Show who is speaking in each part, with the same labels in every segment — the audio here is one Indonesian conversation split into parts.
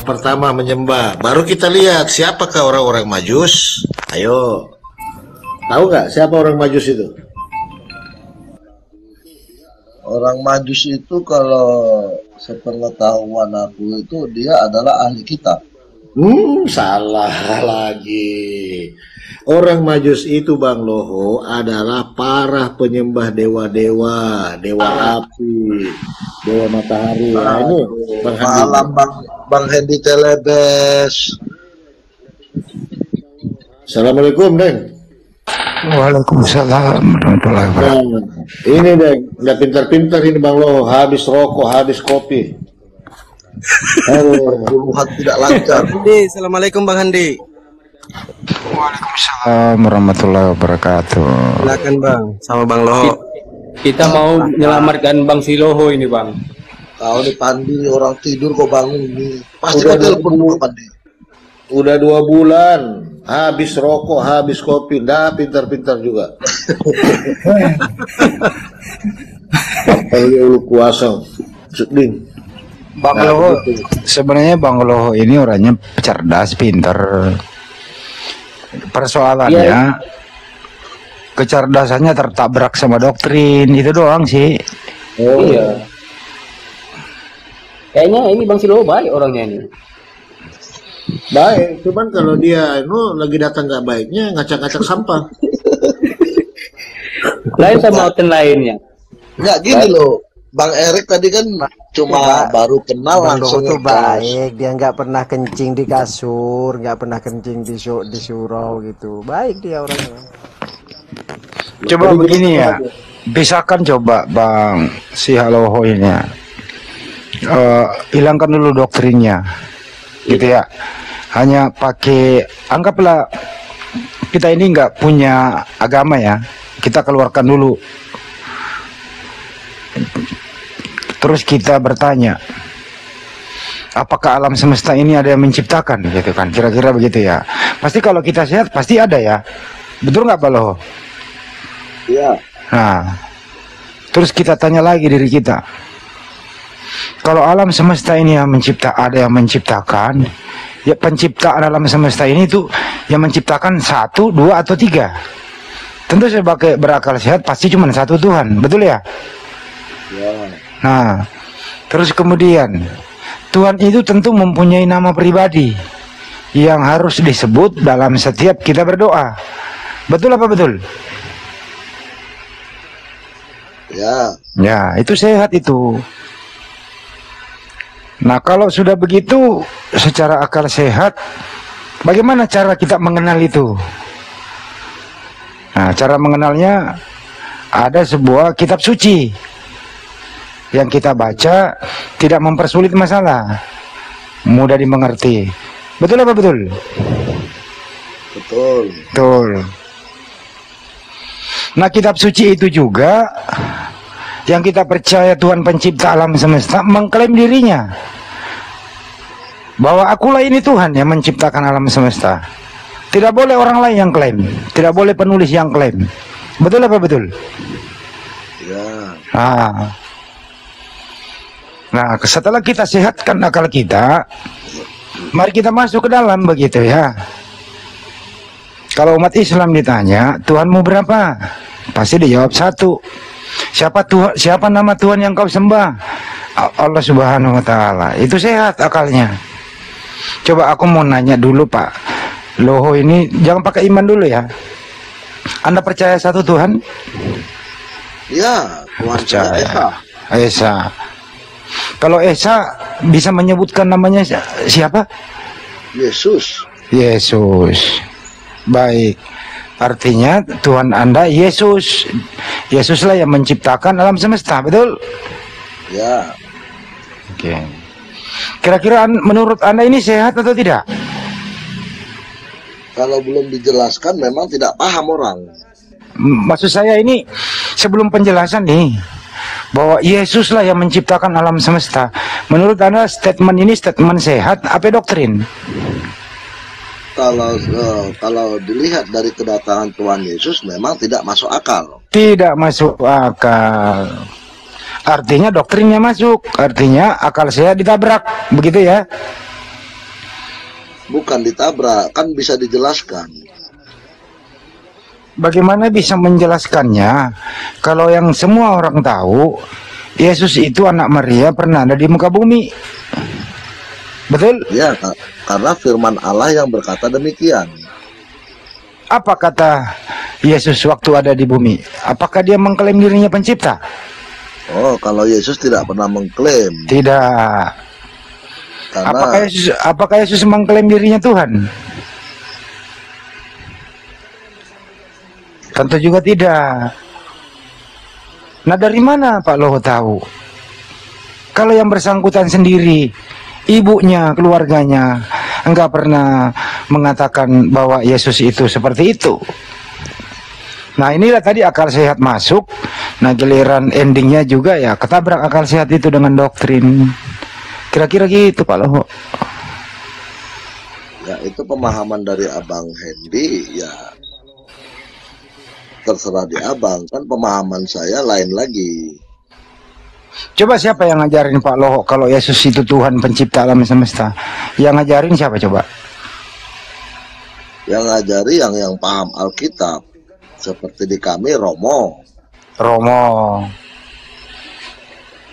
Speaker 1: pertama menyembah. Baru kita lihat siapakah orang-orang Majus. Ayo. Tahu nggak siapa orang Majus itu?
Speaker 2: Orang Majus itu kalau sepengetahuan aku itu dia adalah ahli kitab.
Speaker 1: Salah lagi. Orang Majus itu Bang Loho adalah para penyembah dewa-dewa, dewa api, dewa matahari. Nah, ini Bang Handi.
Speaker 2: Malam Bang Hendi Telebes.
Speaker 1: Assalamualaikum, Deng.
Speaker 3: Waalaikumsalam warahmatullahi wabarakatuh.
Speaker 1: Nah, ini Deng, nggak pintar-pintar ini Bang Loho, habis rokok, habis kopi.
Speaker 2: Perpuluhan tidak lancar.
Speaker 4: Handi, assalamualaikum Bang Handi.
Speaker 3: Waalaikumsalam warahmatullahi wabarakatuh.
Speaker 4: Silakan Bang, sama Bang Loho.
Speaker 5: Kita mau menyelamatkan Bang Siloho ini Bang.
Speaker 2: Tahu nih Pandi orang tidur kok bangun nih. Pasti kau telepon dulu Pandi.
Speaker 1: Udah 2 bulan, habis rokok, habis kopi, dah pintar-pintar juga. Apa lu kuasa, sedih.
Speaker 3: Bang Loho, sebenarnya Bang Loho ini orangnya cerdas, pintar. Persoalannya kecerdasannya tertabrak sama doktrin, itu doang sih.
Speaker 1: Oh
Speaker 5: Iya. Kayaknya ini Bang Siloho baik orangnya ini.
Speaker 1: baik, cuman kalau dia lagi datang nggak baiknya ngacak-ngacak sampah.
Speaker 5: Lain sama hotel lainnya.
Speaker 2: Nggak gini loh. Bang Erik tadi kan cuma baru kenal
Speaker 6: Bang Loho
Speaker 2: langsung
Speaker 6: tuh
Speaker 2: ngegas.
Speaker 6: baik, dia nggak pernah kencing di kasur, nggak pernah kencing di surau gitu. Baik dia orangnya.
Speaker 3: Coba begini ya, pisahkan coba Bang si Haloho ini ya. Hilangkan dulu doktrinnya, gitu ya. Hanya pakai, anggaplah kita ini nggak punya agama ya, kita keluarkan dulu. Terus kita bertanya, apakah alam semesta ini ada yang menciptakan, gitu kan? Kira-kira begitu ya. Pasti kalau kita sehat pasti ada ya, betul nggak Pak Loho?
Speaker 2: Iya.
Speaker 3: Nah, terus kita tanya lagi diri kita, kalau alam semesta ini yang ada yang menciptakan, ya penciptaan alam semesta ini tuh yang menciptakan 1, 2 atau 3. Tentu sebagai berakal sehat pasti cuma satu Tuhan, betul ya?
Speaker 2: Ya.
Speaker 3: Nah, terus kemudian Tuhan itu tentu mempunyai nama pribadi yang harus disebut dalam setiap kita berdoa. Betul apa betul?
Speaker 2: Ya.
Speaker 3: Ya, itu sehat itu. Nah, kalau sudah begitu secara akal sehat, bagaimana cara kita mengenal itu? Nah, cara mengenalnya ada sebuah kitab suci yang kita baca, tidak mempersulit masalah, mudah dimengerti. Betul apa betul?
Speaker 2: Betul.
Speaker 3: Betul. Nah, kitab suci itu juga yang kita percaya Tuhan pencipta alam semesta mengklaim dirinya bahwa akulah ini Tuhan yang menciptakan alam semesta. Tidak boleh orang lain yang klaim, tidak boleh penulis yang klaim. Betul apa betul?
Speaker 2: Ya.
Speaker 3: Nah, setelah kita sehatkan akal kita, mari kita masuk ke dalam begitu ya. Kalau umat Islam ditanya, Tuhanmu berapa? Pasti dijawab 1. Siapa nama Tuhan yang kau sembah? Allah Subhanahu wa taala. Itu sehat akalnya. Coba aku mau nanya dulu Pak Loho ini, jangan pakai iman dulu ya. Anda percaya satu Tuhan?
Speaker 2: Ya, Tuhan
Speaker 3: Percaya. Esa. Kalau Esa bisa menyebutkan namanya siapa?
Speaker 2: Yesus.
Speaker 3: Yesus. Baik. Artinya Tuhan Anda Yesus. Yesuslah yang menciptakan alam semesta, betul?
Speaker 2: Ya.
Speaker 3: Oke. Kira-kira menurut Anda ini sehat atau tidak?
Speaker 2: Kalau belum dijelaskan memang tidak paham orang.
Speaker 3: Maksud saya ini sebelum penjelasan nih, bahwa Yesuslah yang menciptakan alam semesta. Menurut Anda statement ini statement sehat apa doktrin?
Speaker 2: Kalau dilihat dari kedatangan Tuhan Yesus memang tidak masuk akal.
Speaker 3: Tidak masuk akal. Artinya doktrinnya masuk. Artinya akal saya ditabrak. Begitu ya?
Speaker 2: Bukan ditabrak, kan bisa dijelaskan.
Speaker 3: Bagaimana bisa menjelaskannya kalau yang semua orang tahu Yesus itu anak Maria pernah ada di muka bumi? Betul?
Speaker 2: Ya, karena firman Allah yang berkata demikian.
Speaker 3: Apa kata Yesus waktu ada di bumi? Apakah dia mengklaim dirinya pencipta?
Speaker 2: Oh, kalau Yesus tidak pernah mengklaim.
Speaker 3: Tidak.
Speaker 2: Karena
Speaker 3: Apakah Yesus mengklaim dirinya Tuhan? Tentu juga tidak. Nah, dari mana Pak Loho tahu? Kalau yang bersangkutan sendiri, ibunya, keluarganya, enggak pernah mengatakan bahwa Yesus itu seperti itu. Nah, inilah tadi akal sehat masuk. Nah, giliran endingnya juga ya ketabrak akal sehat itu dengan doktrin. Kira-kira gitu Pak Loho.
Speaker 2: ya itu pemahaman dari Abang Hendy, ya terserah di abang, kan pemahaman saya lain lagi.
Speaker 3: Coba siapa yang ngajarin Pak Loho kalau Yesus itu Tuhan pencipta alam semesta? Yang ngajarin siapa coba?
Speaker 2: Yang ngajari yang paham Alkitab, seperti di kami Romo.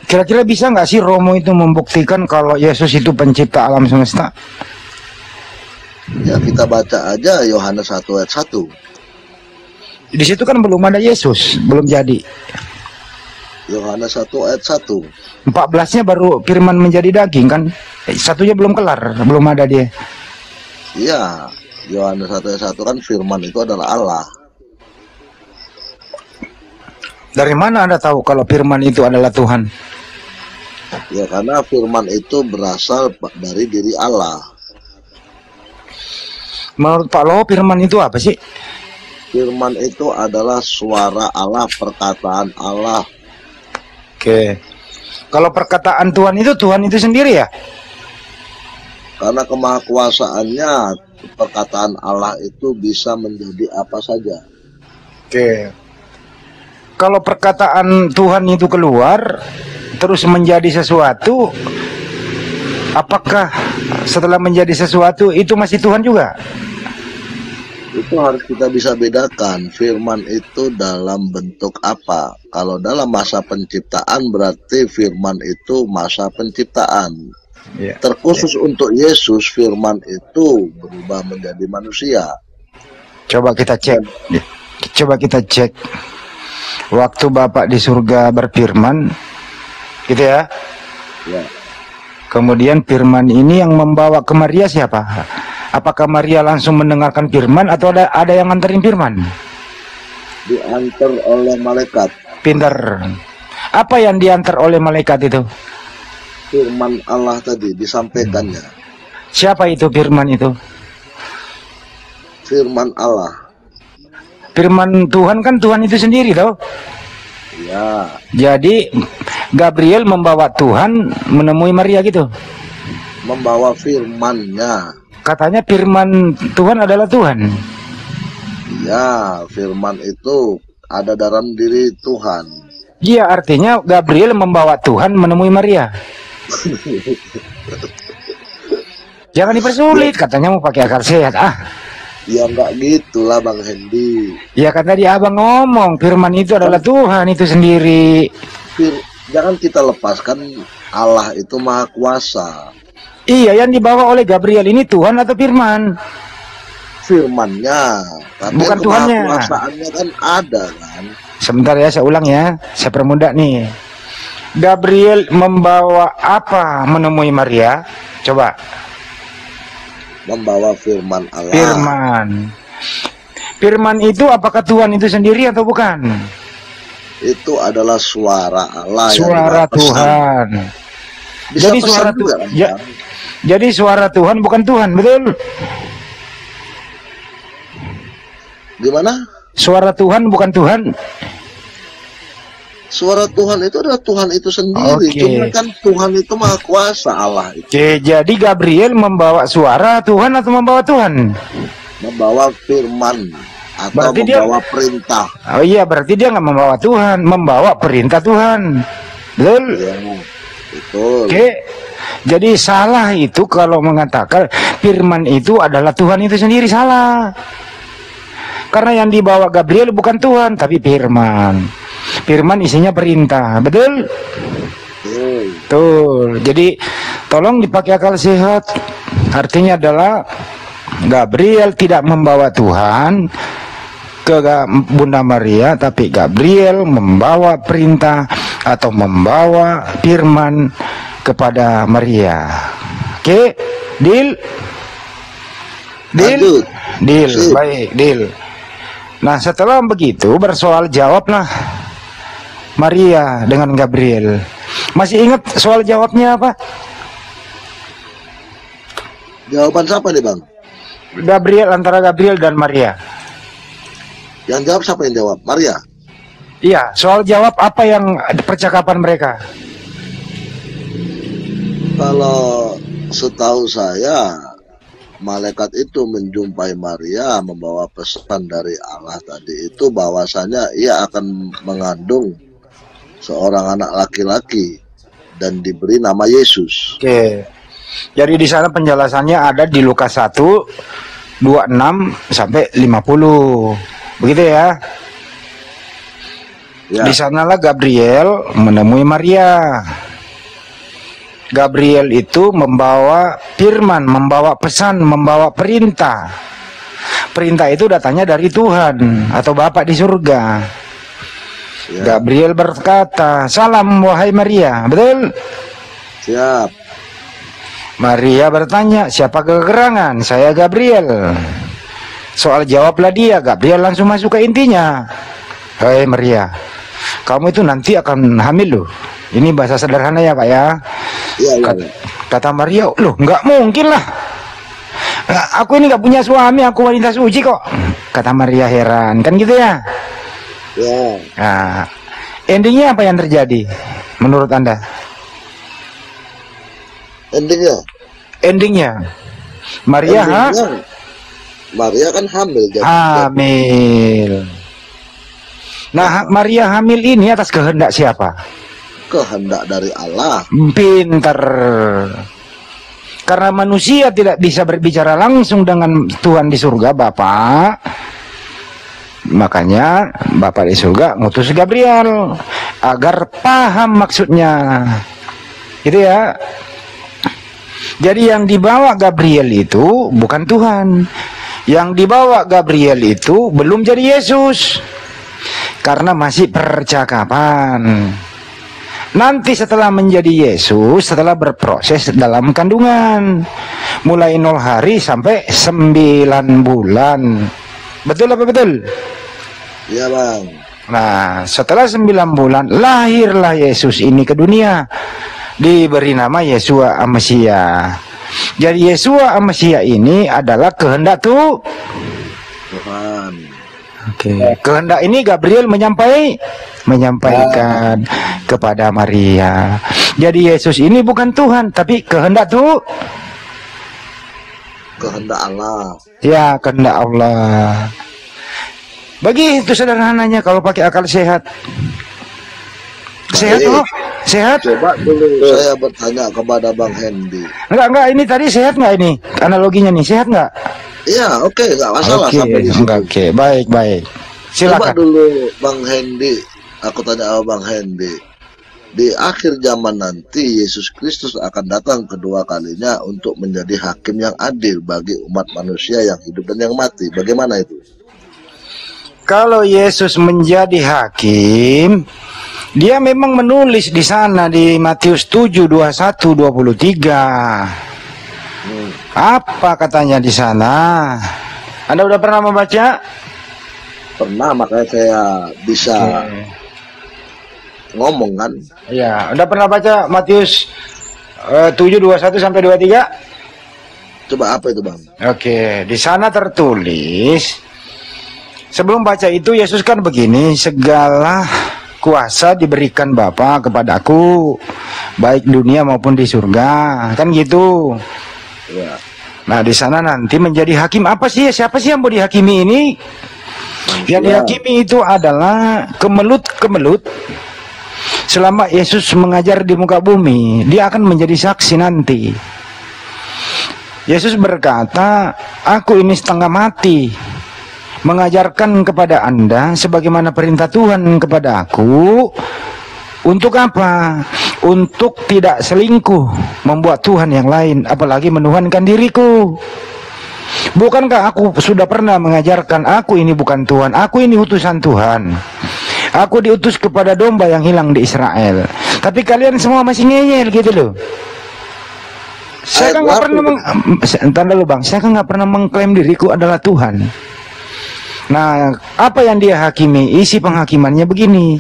Speaker 2: Kira-kira bisa nggak sih Romo itu membuktikan kalau Yesus itu pencipta alam semesta? Ya kita baca aja Yohanes 1 ayat 1.
Speaker 3: Di situ kan belum ada Yesus, belum jadi.
Speaker 2: Yohanes 1 ayat 1.
Speaker 3: 14-nya baru firman menjadi daging kan? Satunya belum kelar, belum ada dia.
Speaker 2: Iya, Yohanes 1 ayat 1 kan firman itu adalah Allah.
Speaker 3: Dari mana Anda tahu kalau firman itu adalah Tuhan?
Speaker 2: Ya karena firman itu berasal dari diri Allah.
Speaker 3: Menurut Pak Loho firman itu apa sih?
Speaker 2: Firman itu adalah suara Allah, perkataan Allah.
Speaker 3: Oke. Kalau perkataan Tuhan itu sendiri ya?
Speaker 2: Karena kemahakuasaannya, perkataan Allah itu bisa menjadi apa saja.
Speaker 3: Oke. Kalau perkataan Tuhan itu keluar terus menjadi sesuatu, apakah setelah menjadi sesuatu itu masih Tuhan juga?
Speaker 2: Itu harus kita bisa bedakan firman itu dalam bentuk apa. Kalau dalam masa penciptaan berarti firman itu masa penciptaan. Terkhusus untuk Yesus, firman itu berubah menjadi manusia.
Speaker 3: Coba kita cek. Waktu Bapak di surga berfirman, gitu ya.
Speaker 2: Ya.
Speaker 3: Kemudian firman ini yang membawa ke Maria siapa? Apakah Maria langsung mendengarkan firman atau ada yang nganterin firman?
Speaker 2: Diantar oleh malaikat.
Speaker 3: Pinter. Apa yang diantar oleh malaikat itu?
Speaker 2: Firman Allah tadi disampaikannya.
Speaker 3: Siapa itu firman itu?
Speaker 2: Firman Allah.
Speaker 3: Firman Tuhan kan Tuhan itu sendiri toh?
Speaker 2: Ya.
Speaker 3: Jadi Gabriel membawa Tuhan menemui Maria gitu.
Speaker 2: Membawa firman-Nya.
Speaker 3: Katanya firman Tuhan adalah Tuhan.
Speaker 2: Ya, firman itu ada dalam diri Tuhan.
Speaker 3: Iya, artinya Gabriel membawa Tuhan menemui Maria. Jangan dipersulit, katanya mau pakai akal sehat.
Speaker 2: Ya enggak gitulah Bang Hendy.
Speaker 3: Ya kan tadi abang ngomong firman itu adalah Tuhan itu sendiri.
Speaker 2: Jangan kita lepaskan Allah itu maha kuasa.
Speaker 3: Iya, yang dibawa oleh Gabriel ini Tuhan atau firman?
Speaker 2: Firman-Nya, tapi
Speaker 3: bukan Tuhannya.
Speaker 2: Kemahakuasaannya kan ada kan.
Speaker 3: Sebentar ya, saya ulang ya, saya permudah nih. Gabriel membawa apa menemui Maria? Coba.
Speaker 2: Membawa firman Allah.
Speaker 3: Firman itu apakah Tuhan itu sendiri atau bukan?
Speaker 2: Itu adalah suara Allah.
Speaker 3: Suara Tuhan.
Speaker 2: Bisa
Speaker 3: Jadi suara
Speaker 2: Tuhan.
Speaker 3: Jadi suara Tuhan bukan Tuhan, betul?
Speaker 2: Gimana?
Speaker 3: Suara Tuhan bukan Tuhan.
Speaker 2: Suara Tuhan itu adalah Tuhan itu sendiri. Cuma kan Tuhan itu maha kuasa Allah itu.
Speaker 3: Jadi Gabriel membawa suara Tuhan atau membawa Tuhan?
Speaker 2: Membawa firman atau
Speaker 3: berarti
Speaker 2: membawa perintah.
Speaker 3: Oh iya, berarti dia nggak membawa Tuhan, membawa perintah Tuhan. Betul?
Speaker 2: Ya, betul.
Speaker 3: Jadi salah itu kalau mengatakan firman itu adalah Tuhan itu sendiri, salah. Karena yang dibawa Gabriel bukan Tuhan, tapi firman. Firman isinya perintah, betul? Betul. Jadi tolong dipakai akal sehat. Artinya adalah Gabriel tidak membawa Tuhan ke Bunda Maria, tapi Gabriel membawa perintah atau membawa firman kepada Maria. Oke, deal? Deal? Deal, baik, deal. Nah, setelah begitu bersoal jawablah Maria dengan Gabriel. Masih ingat soal jawabnya apa?
Speaker 2: Jawaban siapa nih, Bang?
Speaker 3: Gabriel, antara Gabriel dan Maria.
Speaker 2: Yang jawab siapa yang jawab? Maria?
Speaker 3: Iya, soal jawab apa yang percakapan mereka?
Speaker 2: Kalau setahu saya, malaikat itu menjumpai Maria membawa pesan dari Allah tadi itu bahwasanya ia akan mengandung seorang anak laki-laki dan diberi nama Yesus.
Speaker 3: Oke. Jadi di sana penjelasannya ada di Lukas 1 26 sampai 50. Begitu ya.
Speaker 2: Ya.
Speaker 3: Di sanalah Gabriel menemui Maria. Gabriel itu membawa firman, membawa pesan, membawa perintah. Perintah itu datangnya dari Tuhan atau Bapa di surga. Ya. Gabriel berkata, "Salam wahai Maria." Betul?
Speaker 2: Siap.
Speaker 3: Maria bertanya, "Siapa kekurangan?" "Saya Gabriel." Soal jawablah dia. Gabriel langsung masuk ke intinya. "Hei Maria, kamu itu nanti akan hamil loh." Ini bahasa sederhana ya Pak ya.
Speaker 2: Iya,
Speaker 3: Kata Maria, "Loh nggak mungkin lah. Aku ini nggak punya suami, aku wanita suci kok." Kata Maria heran, kan gitu ya.
Speaker 2: Ya.
Speaker 3: Nah, endingnya apa yang terjadi menurut Anda? Endingnya Maria
Speaker 2: kan hamil.
Speaker 3: Hamil. Nah, Maria hamil ini atas kehendak siapa?
Speaker 2: Kehendak dari Allah.
Speaker 3: Pinter. Karena manusia tidak bisa berbicara langsung dengan Tuhan di surga, Bapak. Makanya Bapak di surga ngutus Gabriel agar paham maksudnya. Gitu ya. Jadi yang dibawa Gabriel itu bukan Tuhan. Yang dibawa Gabriel itu belum jadi Yesus. Karena masih percakapan. Nanti setelah menjadi Yesus, setelah berproses dalam kandungan, mulai 0 hari sampai 9 bulan. Betul apa betul?
Speaker 2: Iya Bang.
Speaker 3: Nah, setelah 9 bulan lahirlah Yesus ini ke dunia. Diberi nama Yesua Amasiya. Jadi Yesua Amasiya ini adalah kehendak Tuhan. Oke. Kehendak ini Gabriel menyampaikan kepada Maria. Jadi Yesus ini bukan Tuhan, tapi kehendak Tuhan.
Speaker 2: Kehendak Allah.
Speaker 3: Ya, kehendak Allah. Begitu sederhananya kalau pakai akal sehat. Sehat loh, sehat.
Speaker 2: Coba dulu saya bertanya kepada Bang Hendy.
Speaker 3: Enggak, ini tadi sehat nggak ini? Analoginya nih, sehat nggak?
Speaker 2: Iya, oke, nggak masalah.
Speaker 3: Oke, baik. Silakan.
Speaker 2: Coba dulu Bang Hendy, aku tanya sama Bang Hendy. Di akhir zaman nanti Yesus Kristus akan datang kedua kalinya untuk menjadi hakim yang adil bagi umat manusia yang hidup dan yang mati. Bagaimana itu?
Speaker 3: Kalau Yesus menjadi hakim, dia memang menulis di sana di Matius 7, 21, 23. Apa katanya di sana? Anda udah pernah membaca?
Speaker 2: Pernah, makanya saya bisa ngomong kan.
Speaker 3: Ya, udah pernah baca Matius 7, 21 sampai 23?
Speaker 2: Coba apa itu Bang?
Speaker 3: Oke, di sana tertulis. Sebelum baca itu Yesus kan begini, segala kuasa diberikan Bapa kepadaku, baik dunia maupun di surga, kan gitu.
Speaker 2: Ya.
Speaker 3: Nah di sana nanti menjadi hakim apa sih? Siapa sih yang mau dihakimi ini? Yang dihakimi itu adalah kemelut. Selama Yesus mengajar di muka bumi, dia akan menjadi saksi nanti. Yesus berkata, aku ini setengah mati, mengajarkan kepada Anda sebagaimana perintah Tuhan kepada aku. Untuk apa? Untuk tidak selingkuh, membuat Tuhan yang lain, apalagi menuhankan diriku. Bukankah aku sudah pernah mengajarkan, aku ini bukan Tuhan, aku ini utusan Tuhan. Aku diutus kepada domba yang hilang di Israel. Tapi kalian semua masih ngeyel gitu loh. Saya kan nggak pernah entar dulu bang, saya kan nggak pernah mengklaim diriku adalah Tuhan. Nah, apa yang dia hakimi? Isi penghakimannya begini.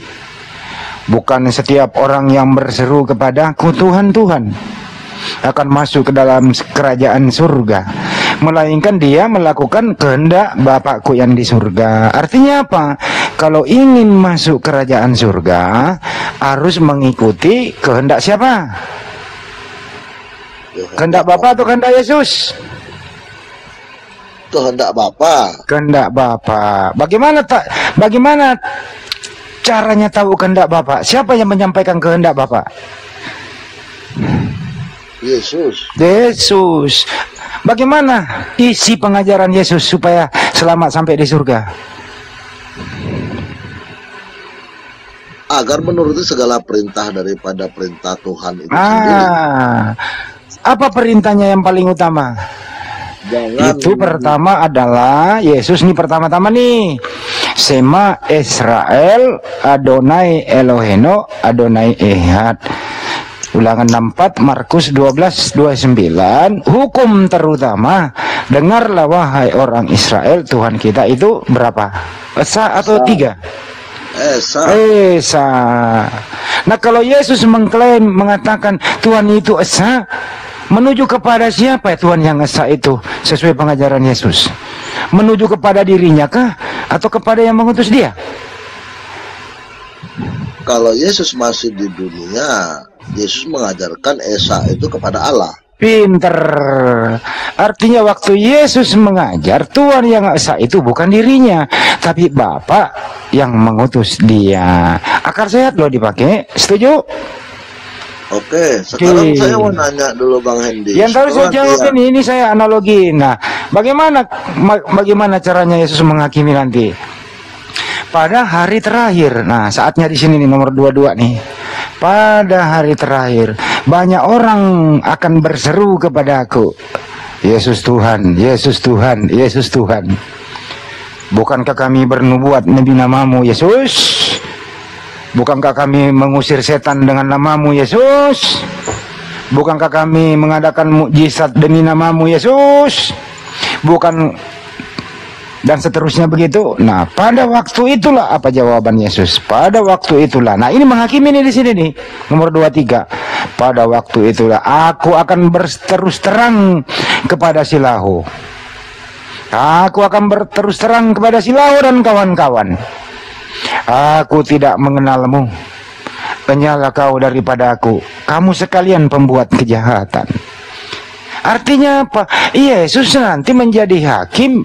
Speaker 3: Bukan setiap orang yang berseru kepadaku Tuhan, Tuhan akan masuk ke dalam kerajaan surga, melainkan dia melakukan kehendak Bapakku yang di surga. Artinya apa? Kalau ingin masuk kerajaan surga, harus mengikuti kehendak siapa? Kehendak Bapa atau kehendak Yesus?
Speaker 2: Kehendak Bapa.
Speaker 3: Kehendak Bapa. Bagaimana caranya tahu kehendak Bapa? Siapa yang menyampaikan kehendak Bapa?
Speaker 2: Yesus.
Speaker 3: Yesus. Bagaimana isi pengajaran Yesus supaya selamat sampai di surga?
Speaker 2: Agar menuruti segala perintah daripada perintah Tuhan itu sendiri.
Speaker 3: Apa perintahnya yang paling utama? Itu pertama adalah Yesus nih, pertama-tama nih, Sema Israel Adonai Eloheno Adonai Ehad. Ulangan 64, Markus 12:29. Hukum terutama, dengarlah wahai orang Israel, Tuhan kita itu berapa? Esa atau tiga? Esa. Nah, kalau Yesus mengklaim, mengatakan Tuhan itu Esa, menuju kepada siapa Tuhan yang Esa itu sesuai pengajaran Yesus? Menuju kepada dirinya kah atau kepada yang mengutus dia?
Speaker 2: Kalau Yesus masih di dunia, Yesus mengajarkan Esa itu kepada Allah.
Speaker 3: Pinter. Artinya waktu Yesus mengajar, Tuhan yang Esa itu bukan dirinya, tapi Bapa yang mengutus dia. Akar sehat loh dipakai. Setuju?
Speaker 2: Oke, sekarang saya mau nanya dulu Bang Hendy.
Speaker 3: Yang harus saya jawab ini saya analogi. Nah, bagaimana caranya Yesus menghakimi nanti? Pada hari terakhir. Nah, saatnya di sini nih, nomor 22 nih. Pada hari terakhir, banyak orang akan berseru kepadaku, Yesus Tuhan, Yesus Tuhan, Yesus Tuhan. Bukankah kami bernubuat demi namamu, Yesus? Bukankah kami mengusir setan dengan namamu, Yesus? Bukankah kami mengadakan mukjizat demi namamu, Yesus? Bukan, dan seterusnya begitu. Nah, pada waktu itulah apa jawaban Yesus? Pada waktu itulah. Nah, ini menghakimi nih di sini nih. Nomor 23. Pada waktu itulah aku akan berterus terang kepada Silahu. Aku akan berterus terang kepada Silahu dan kawan-kawan. Aku tidak mengenalmu. Penyalah kau daripada aku. Kamu sekalian pembuat kejahatan. Artinya apa? Yesus nanti menjadi hakim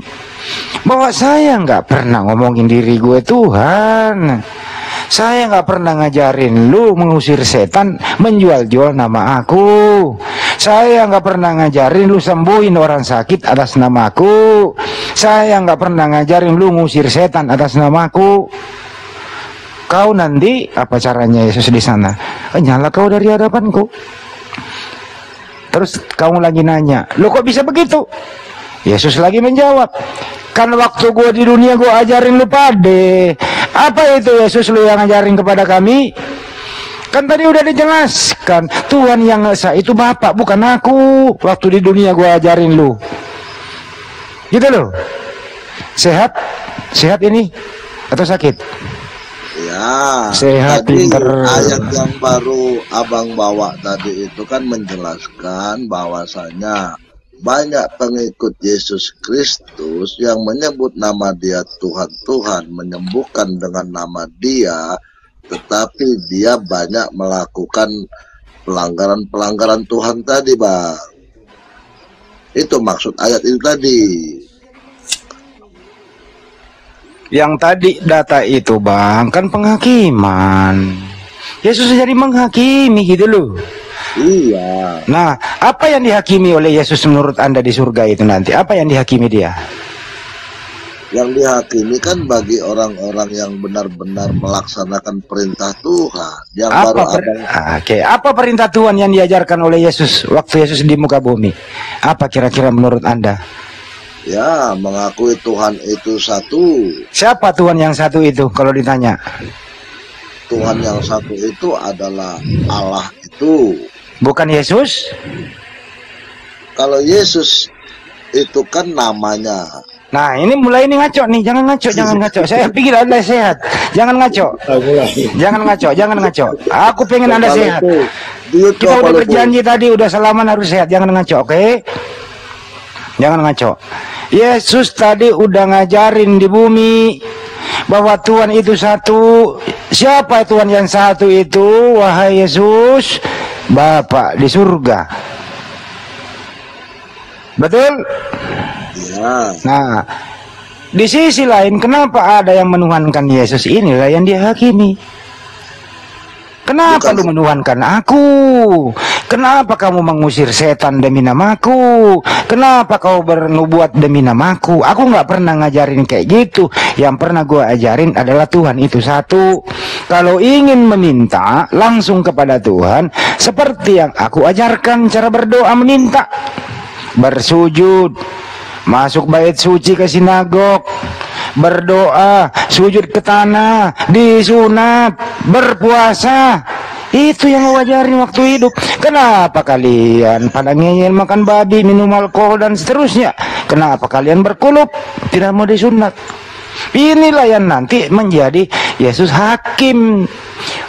Speaker 3: bahwa saya nggak pernah ngomongin diri gue Tuhan. Saya nggak pernah ngajarin lu mengusir setan, menjual-jual nama aku. Saya nggak pernah ngajarin lu sembuhin orang sakit atas nama aku. Saya nggak pernah ngajarin lu ngusir setan atas nama aku. Kau nanti apa caranya Yesus di sana? Nyala kau dari hadapanku. Terus kamu lagi nanya, lo kok bisa begitu? Yesus lagi menjawab, kan waktu gue di dunia gue ajarin lu pade. Apa itu Yesus lu yang ngajarin kepada kami? Kan tadi udah dijelaskan, Tuhan yang Esa itu Bapak bukan aku. Waktu di dunia gue ajarin lu. Gitu loh. Sehat? Sehat ini? Atau sakit?
Speaker 2: Ya,
Speaker 3: sehat,
Speaker 2: tadi
Speaker 3: pinter.
Speaker 2: Ayat yang baru abang bawa tadi itu kan menjelaskan bahwasanya banyak pengikut Yesus Kristus yang menyebut nama dia Tuhan, menyembuhkan dengan nama dia, tetapi dia banyak melakukan pelanggaran-pelanggaran Tuhan tadi, Bang. Itu maksud ayat itu tadi.
Speaker 3: Yang tadi data itu Bang, kan penghakiman. Yesus jadi menghakimi gitu loh.
Speaker 2: Iya.
Speaker 3: Nah, apa yang dihakimi oleh Yesus menurut Anda di surga itu nanti? Apa yang dihakimi dia?
Speaker 2: Yang dihakimi kan bagi orang-orang yang benar-benar melaksanakan perintah Tuhan. Yang baru
Speaker 3: Oke, apa perintah Tuhan yang diajarkan oleh Yesus waktu Yesus di muka bumi? Apa kira-kira menurut Anda?
Speaker 2: Ya, mengakui Tuhan itu satu.
Speaker 3: Siapa Tuhan yang satu itu kalau ditanya?
Speaker 2: Tuhan yang satu itu adalah Allah itu.
Speaker 3: Bukan Yesus?
Speaker 2: Kalau Yesus itu kan namanya.
Speaker 3: Nah, ini mulai ini ngaco nih, jangan ngaco. Saya pikir Anda sehat. Jangan ngaco. Jangan ngaco. Aku pengen Anda sehat. Kita udah berjanji tadi, udah salaman harus sehat. Jangan ngaco, oke? Jangan ngaco. Yesus tadi udah ngajarin di bumi bahwa Tuhan itu satu. Siapa Tuhan yang satu itu? Wahai Yesus, Bapa di surga. Betul?
Speaker 2: Ya.
Speaker 3: Nah, di sisi lain kenapa ada yang menuhankan Yesus? Inilah yang dihakimi. Kenapa lu menuhankan aku? Kenapa kamu mengusir setan demi namaku? Kenapa kau bernubuat demi namaku? Aku nggak pernah ngajarin kayak gitu. Yang pernah gue ajarin adalah Tuhan itu satu. Kalau ingin meminta langsung kepada Tuhan, seperti yang aku ajarkan cara berdoa meminta. Bersujud, masuk bait suci ke sinagog, berdoa, sujud ke tanah, disunat, berpuasa. Itu yang wajarin waktu hidup. Kenapa kalian pada ngeyel makan babi, minum alkohol dan seterusnya? Kenapa kalian berkulup, tidak mau disunat? Inilah yang nanti menjadi Yesus hakim.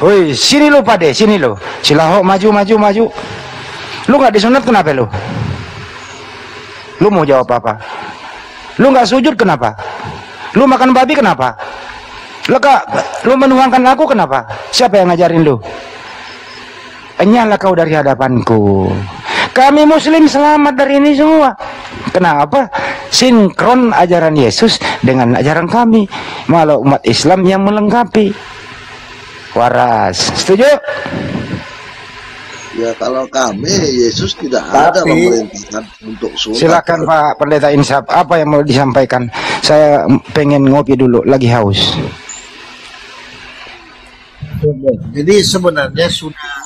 Speaker 3: Woi, sini lo pade, sini lo. Silahok maju. Lu nggak disunat kenapa lu? Lu mau jawab apa? Lu nggak sujud kenapa? Lu makan babi kenapa? Lu menuhankan aku kenapa? Siapa yang ngajarin lu? Enyahlah kau dari hadapanku. Kami muslim selamat dari ini semua. Kenapa? Sinkron ajaran Yesus dengan ajaran kami. Malah umat Islam yang melengkapi. Waras. Setuju?
Speaker 2: Ya kalau kami Yesus tidak ada memerintahkan untuk sunat.
Speaker 3: Silakan Pak Pendeta Insaf, apa yang mau disampaikan? Saya pengen ngopi dulu, lagi haus.
Speaker 1: Jadi sebenarnya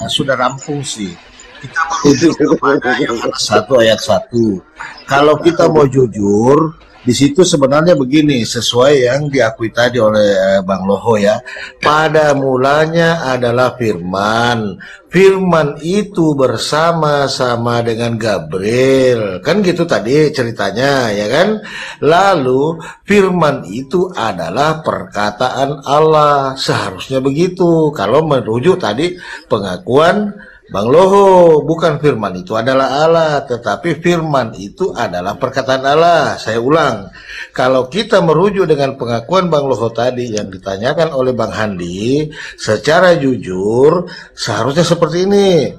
Speaker 1: sudah rampung sih. Kita merujuk kepada Yohanes 1 ayat 1. Kalau kita mau jujur, di situ sebenarnya begini, sesuai yang diakui tadi oleh Bang Loho ya. Pada mulanya adalah firman. Firman itu bersama-sama dengan Gabriel. Kan gitu tadi ceritanya ya kan. Lalu firman itu adalah perkataan Allah. Seharusnya begitu. Kalau merujuk tadi pengakuan Bang Loho, bukan firman itu adalah Allah, tetapi firman itu adalah perkataan Allah. Saya ulang, kalau kita merujuk dengan pengakuan Bang Loho tadi yang ditanyakan oleh Bang Handi, secara jujur seharusnya seperti ini.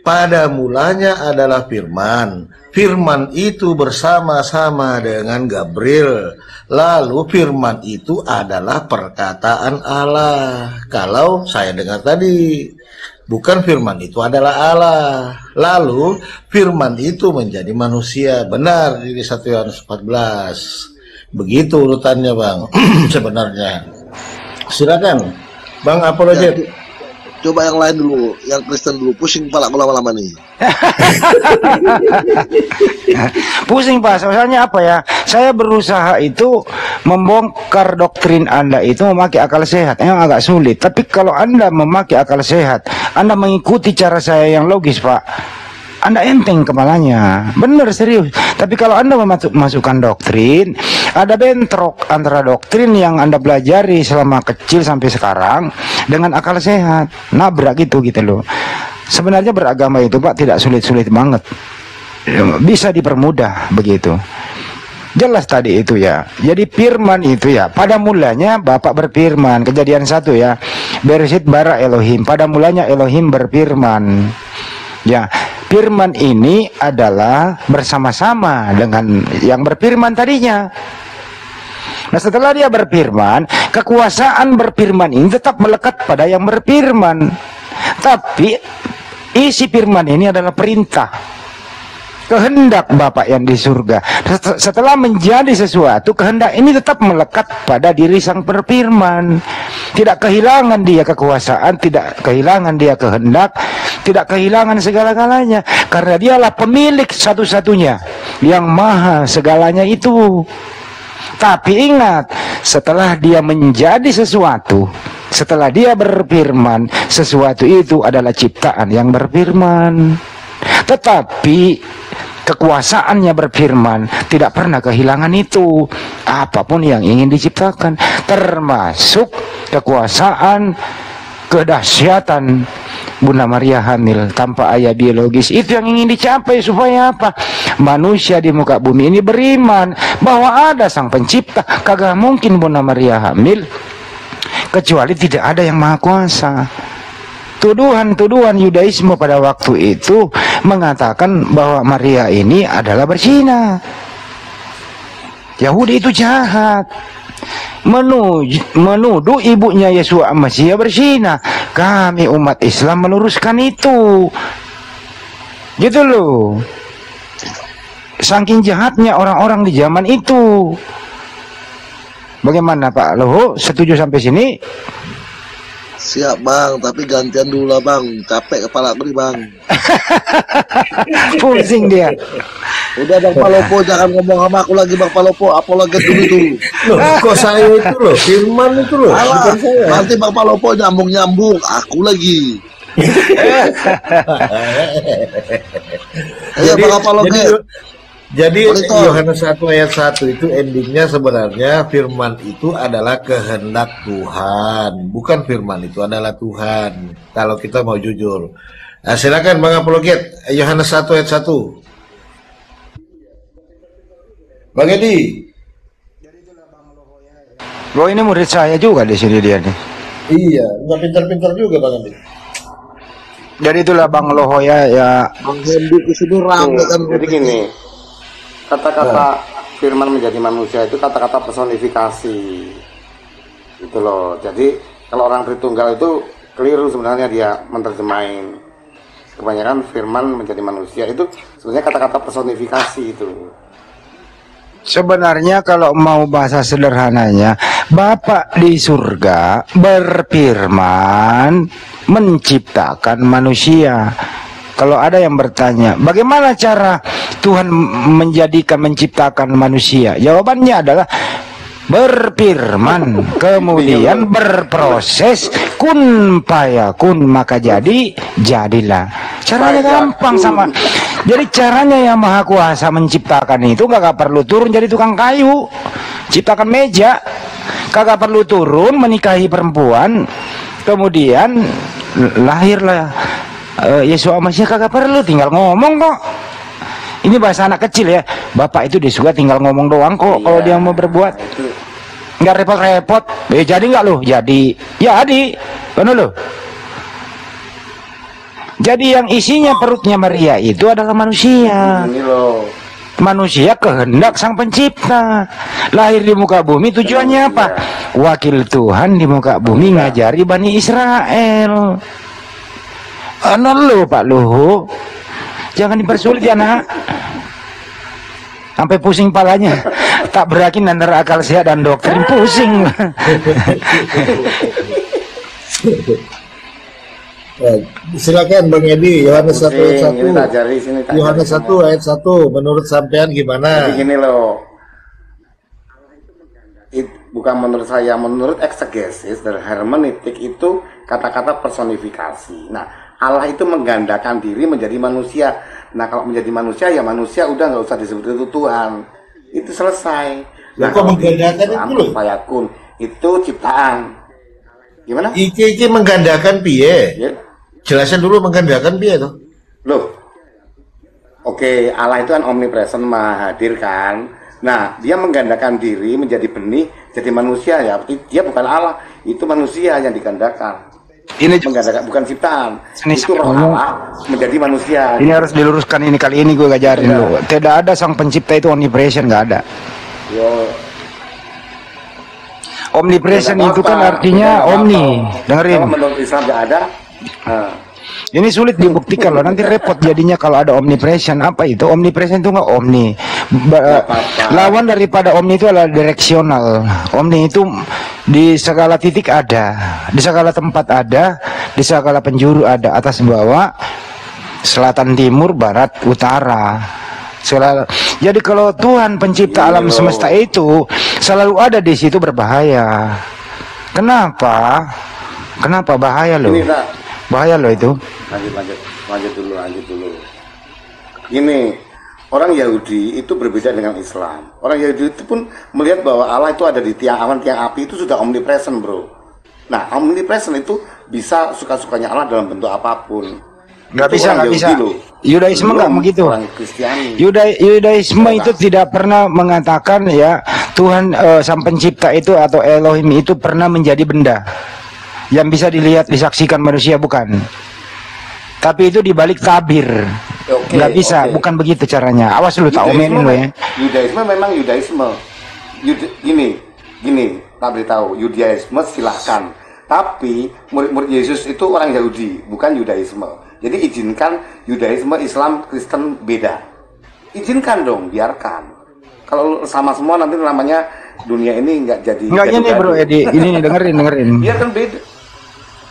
Speaker 1: Pada mulanya adalah firman. Firman itu bersama-sama dengan Gabriel. Lalu firman itu adalah perkataan Allah. Kalau saya dengar tadi, bukan firman itu adalah Allah. Lalu firman itu menjadi manusia. Benar di 1 Yohanes 14. Begitu urutannya Bang. Sebenarnya. Silakan Bang Apologet.
Speaker 2: Ya, coba yang lain dulu, yang Kristen dulu. Pusing kepala lama-lama nih.
Speaker 3: Pusing Pak, soalnya apa ya? Saya berusaha itu membongkar doktrin Anda itu memakai akal sehat. Emang agak sulit, tapi kalau Anda memakai akal sehat, Anda mengikuti cara saya yang logis Pak, Anda enteng kepalanya. Bener serius. Tapi kalau Anda memasukkan doktrin, ada bentrok antara doktrin yang Anda pelajari selama kecil sampai sekarang dengan akal sehat. Nabrak gitu loh. Sebenarnya beragama itu Pak tidak sulit-sulit banget. Bisa dipermudah begitu. Jelas tadi itu ya. Jadi firman itu ya, pada mulanya Bapak berfirman. Kejadian 1 ya. Bereshit bara Elohim. Pada mulanya Elohim berfirman. Ya, firman ini adalah bersama-sama dengan yang berfirman tadinya. Nah setelah dia berfirman, kekuasaan berfirman ini tetap melekat pada yang berfirman. Tapi isi firman ini adalah perintah, kehendak Bapa yang di surga. Setelah menjadi sesuatu, kehendak ini tetap melekat pada diri sang berfirman. Tidak kehilangan dia kekuasaan, tidak kehilangan dia kehendak, tidak kehilangan segala-galanya, karena dialah pemilik satu-satunya yang maha segalanya itu. Tapi ingat, setelah dia menjadi sesuatu, setelah dia berfirman, sesuatu itu adalah ciptaan yang berfirman. Tetapi kekuasaannya berfirman, tidak pernah kehilangan itu. Apapun yang ingin diciptakan, termasuk kekuasaan, kedahsyatan Bunda Maria hamil tanpa ayah biologis. Itu yang ingin dicapai, supaya apa? Manusia di muka bumi ini beriman bahwa ada sang pencipta. Kagak mungkin Bunda Maria hamil kecuali tidak ada yang maha kuasa. Tuduhan-tuduhan Yudaisme pada waktu itu mengatakan bahwa Maria ini adalah berzina. Yahudi itu jahat, menuduh ibunya Yesua Mesias berzina. Kami umat Islam meluruskan itu, gitu loh. Saking jahatnya orang-orang di zaman itu. Bagaimana Pak Luhut, setuju sampai sini?
Speaker 2: Siap Bang, tapi gantian dulu lah Bang, capek kepala aku nih Bang.
Speaker 3: Pusing dia.
Speaker 2: Udah Bang Palopo, jangan ngomong sama aku lagi Bang Palopo, apologet dulu tuh.
Speaker 1: Loh, kok saya itu loh, firman itu loh, bukan saya.
Speaker 2: Nanti Bang Palopo nyambung-nyambung, aku lagi. Bang Apologet.
Speaker 1: Jadi Yohanes 1 ayat 1 itu endingnya sebenarnya firman itu adalah kehendak Tuhan, bukan firman itu adalah Tuhan. Kalau kita mau jujur, nah, silakan Bang Apologet, Yohanes 1 ayat 1. Bang Edi.
Speaker 3: Loh, ini murid saya juga di sini dia nih.
Speaker 1: Iya, nggak pintar-pintar juga Bang Edi.
Speaker 3: Jadi itulah Bang Lohoya ya.
Speaker 2: Bang Hendi kesini rame kan.
Speaker 7: Jadi gini, kata-kata firman menjadi manusia itu kata-kata personifikasi, gitu loh. Jadi kalau orang Tritunggal itu keliru sebenarnya dia menerjemahin. Kebanyakan firman menjadi manusia itu sebenarnya kata-kata personifikasi itu.
Speaker 3: Sebenarnya kalau mau bahasa sederhananya, Bapa di surga berfirman menciptakan manusia. Kalau ada yang bertanya, bagaimana cara Tuhan menciptakan manusia? Jawabannya adalah berfirman, kemudian berproses, kun payakun, maka jadilah. Caranya gampang sama. Jadi caranya yang maha kuasa menciptakan itu kagak perlu turun jadi tukang kayu, ciptakan meja, kagak perlu turun menikahi perempuan, kemudian lahirlah Yesus Mesias, kagak perlu, tinggal ngomong kok. Ini bahasa anak kecil ya. Bapak itu di surga tinggal ngomong doang kok. Kalau dia mau berbuat, nggak repot-repot. Jadi nggak loh? Jadi, benar loh. Jadi yang isinya perutnya Maria itu adalah manusia. Manusia kehendak sang pencipta. Lahir di muka bumi tujuannya apa? Wakil Tuhan di muka bumi ngajari Bani Israel. Lo Pak Luhut, jangan dipersulit ya nak. Sampai pusing palanya. Tak berakin antara akal sehat dan doktrin, pusing.
Speaker 1: Silakan Bang Edi, Yohanes 1 ayat 1. Yohanes 1 ayat 1, menurut sampean gimana?
Speaker 7: Jadi gini loh, bukan menurut saya, menurut eksegesis dari hermeneutik itu kata-kata personifikasi. Nah, Allah itu menggandakan diri menjadi manusia. Nah, kalau menjadi manusia ya manusia, udah nggak usah disebut itu Tuhan, itu selesai. Nah,
Speaker 1: kok menggandakan itu loh?
Speaker 7: Fayakun itu ciptaan. Gimana?
Speaker 1: Iki menggandakan piye?
Speaker 7: Ya.
Speaker 1: Jelasin dulu menggandakan piye tuh?
Speaker 7: Loh. Oke, Allah itu kan omnipresent, maha hadir kan. Nah, dia menggandakan diri menjadi benih, jadi manusia ya. Dia bukan Allah, itu manusia yang digandakan. Ini menggandakan, bukan ciptaan. Itu roh Allah menjadi manusia.
Speaker 3: Ini harus diluruskan, ini kali ini gue ngajarin lu. Tidak ada sang pencipta itu omnipresent, nggak ada.
Speaker 7: Yo.
Speaker 3: Omnipresent itu kan artinya omni. Dengerin.
Speaker 7: Kalau menurut Islam nggak ada.
Speaker 3: Ini sulit dibuktikan loh. Nanti repot jadinya kalau ada omnipresent. Apa itu? Omnipresent itu nggak omni. Lawan daripada omni itu adalah direksional. Omni itu di segala titik ada, di segala tempat ada, di segala penjuru ada, atas bawah, selatan timur, barat, utara. Jadi kalau Tuhan pencipta alam semesta itu selalu ada di situ, berbahaya. Kenapa? Kenapa bahaya loh? Bahaya loh itu.
Speaker 7: Lanjut dulu. Gini, orang Yahudi itu berbeda dengan Islam. Orang Yahudi itu pun melihat bahwa Allah itu ada di tiang awan, tiang api, itu sudah omnipresent, bro. Nah, omnipresent itu bisa suka-sukanya Allah dalam bentuk apapun.
Speaker 3: Nggak bisa. Yudaisme nggak begitu. Yudaisme itu tidak pernah mengatakan ya Tuhan sang pencipta itu atau Elohim itu pernah menjadi benda yang bisa dilihat, disaksikan manusia, bukan. Tapi itu dibalik tabir. Nggak bisa, bukan begitu caranya. Awas lu, tak omenin lo ya.
Speaker 7: Yudaisme memang Yudaisme. Gini, tak beritahu. Yudaisme silahkan. Tapi murid-murid Yesus itu orang Yahudi, bukan Yudaisme. Jadi izinkan Yudaisme, Islam, Kristen beda. Izinkan dong, biarkan. Kalau sama semua nanti namanya dunia ini nggak jadi.
Speaker 3: Nggak gini bro Edi, ini dengerin.
Speaker 7: Biarkan beda.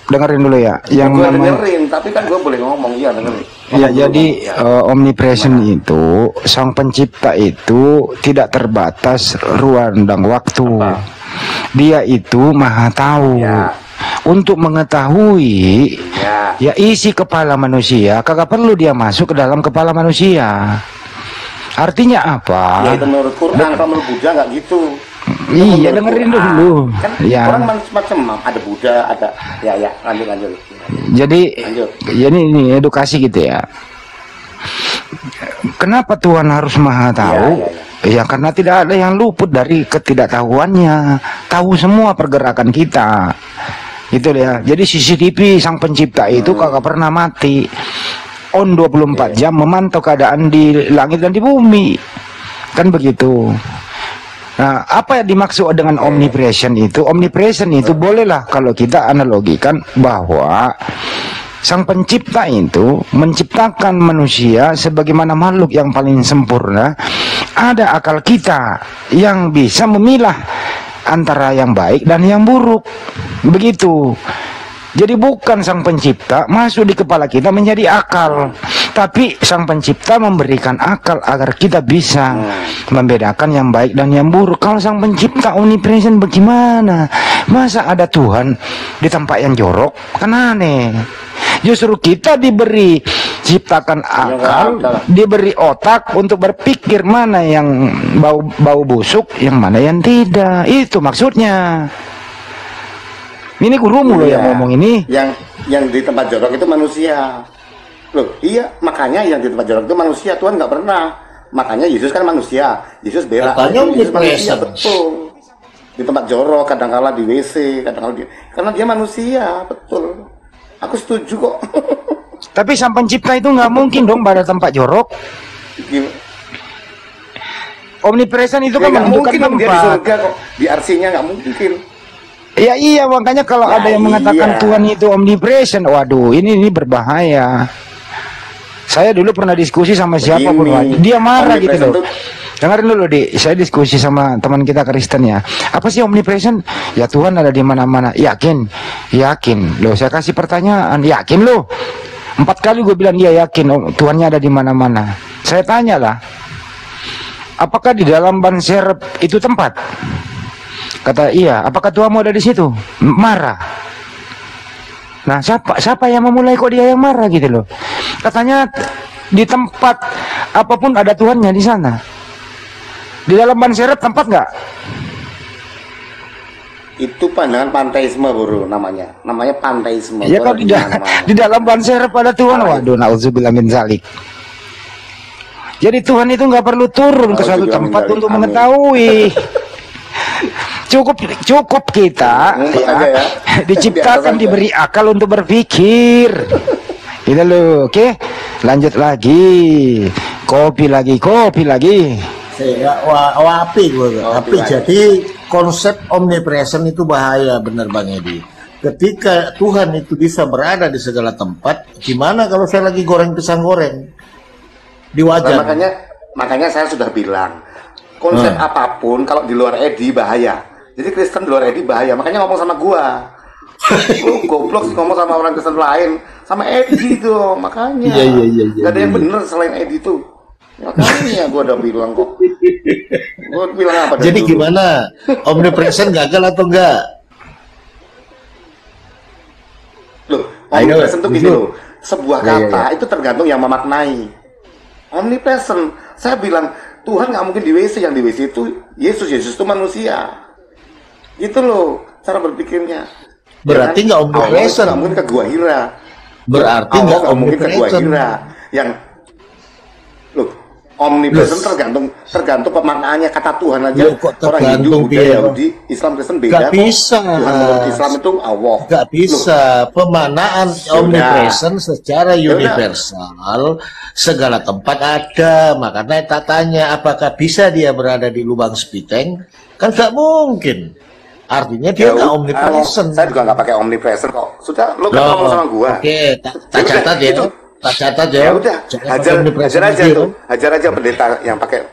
Speaker 3: Dengerin dulu ya. Yang
Speaker 7: gue dengerin, tapi kan gue boleh ngomong, ya dengerin.
Speaker 3: Ya, jadi omnipresent itu, sang pencipta itu tidak terbatas ruang dan waktu. Dia itu maha tahu. Untuk mengetahui ya isi kepala manusia, kagak perlu dia masuk ke dalam kepala manusia. Artinya apa?
Speaker 7: Ya itu menurut Quran, kalau menurut Buddha nggak gitu.
Speaker 3: Iya, dengerin dulu.
Speaker 7: Kan
Speaker 3: ya.
Speaker 7: Orang macam-macam, ada Buddha, ada ya lanjut.
Speaker 3: Jadi ya ini edukasi gitu ya. Kenapa Tuhan harus maha tahu? Ya karena tidak ada yang luput dari ketidaktahuannya. Tahu semua pergerakan kita. Gitu ya. Jadi CCTV sang pencipta itu kagak pernah mati. On 24 jam memantau keadaan di langit dan di bumi. Kan begitu. Nah, apa yang dimaksud dengan omnipresent itu? Omnipresent itu bolehlah kalau kita analogikan bahwa sang pencipta itu menciptakan manusia sebagaimana makhluk yang paling sempurna. Ada akal kita yang bisa memilah antara yang baik dan yang buruk. Begitu. Jadi bukan sang pencipta masuk di kepala kita menjadi akal, tapi sang pencipta memberikan akal agar kita bisa membedakan yang baik dan yang buruk. Kalau sang pencipta omnipresent bagaimana? Masa ada Tuhan di tempat yang jorok? Kan aneh. Justru kita diberi ciptakan akal, diberi otak untuk berpikir mana yang bau busuk, yang mana yang tidak. Itu maksudnya. Ini gurumu loh yang ngomong ini.
Speaker 7: Yang di tempat jorok itu manusia. Loh, iya, makanya yang di tempat jorok itu manusia. Tuhan nggak pernah. Makanya Yesus kan manusia. Yesus bela. Yesus manusia, betul. Di tempat jorok, kadang-kala di WC, kadang-kala karena dia manusia, betul. Aku setuju kok.
Speaker 3: Tapi sang pencipta itu nggak mungkin dong pada tempat jorok. Omnipresent itu kan menentukan tempat.
Speaker 7: Dia di surga kok. Di RC-nya nggak mungkin.
Speaker 3: Ya iya, makanya kalau ada yang mengatakan Tuhan itu omnipresent, waduh ini berbahaya. Saya dulu pernah diskusi sama siapa pun, dia marah gitu loh. Dengerin dulu saya diskusi sama teman kita Kristen ya. Apa sih omnipresent? Ya Tuhan ada di mana-mana. Yakin? Loh saya kasih pertanyaan, yakin loh? 4 kali gue bilang dia yakin Tuhannya ada di mana-mana. Saya tanya lah, apakah di dalam ban serep itu tempat? Kata iya. Apakah Tuhanmu ada di situ? Marah. Nah siapa yang memulai kok dia yang marah gitu loh? Katanya di tempat apapun ada Tuhannya di sana. Di dalam ban serep tempat nggak?
Speaker 7: Itu pandangan panteisme bro, namanya panteisme.
Speaker 3: Ya kalau di dalam ban serep ada Tuhan, waduh nauzubillah min zalik. Jadi Tuhan itu nggak perlu turun ke suatu tempat untuk mengetahui. Cukup kita diciptakan, diberi akal untuk berpikir. Gitu loh. Oke, lanjut lagi. Kopi lagi.
Speaker 1: Api. Jadi konsep omnipresent itu bahaya, bener Bang Edi. ketika Tuhan itu bisa berada di segala tempat, gimana kalau saya lagi goreng pisang goreng di wajan?
Speaker 7: Nah, makanya saya sudah bilang, konsep apapun kalau di luar Edi bahaya. Jadi Kristen di luar Edi bahaya. Makanya ngomong sama gua. Lu goblok sih ngomong sama orang Kristen lain, sama Edi tuh. Makanya.
Speaker 1: Iya.
Speaker 7: Gak ada yang bener selain Edi tuh. Makanya gua udah bilang kok. Gua bilang apa?
Speaker 1: Jadi gimana? Omnipresent gagal atau enggak?
Speaker 7: Loh, omnipresent itu gini loh. Sebuah kata itu tergantung yang memaknai. Omnipresent, saya bilang Tuhan nggak mungkin di WC, yang di WC itu Yesus itu manusia. Gitu loh cara berpikirnya.
Speaker 1: Berarti nggak omnipresent.
Speaker 7: Nggak mungkin ke Gua Hira.
Speaker 1: Berarti nggak
Speaker 7: mungkin ke Gua Hira. Yang loh, omnipresent tergantung pemaknaannya kata Tuhan aja.
Speaker 1: Loh, orang Hindu, Buddha, Yahudi, Islam, Kristen beda. Gak bisa.
Speaker 7: Tuhan menurut Islam itu Allah.
Speaker 1: Gak bisa. Pemaknaan omnipresent secara universal segala tempat ada. Makanya tak tanya apakah bisa dia berada di lubang spiteng? Kan gak mungkin. Artinya dia nggak omnipresent.
Speaker 7: Saya juga nggak pakai omnipresent kok. Sudah, lo kan ngomong sama gua.
Speaker 1: Oke, tak catat ya. Tak catat ya.
Speaker 7: Ya udah, hajar aja tuh. Hajar aja pendeta yang pakai.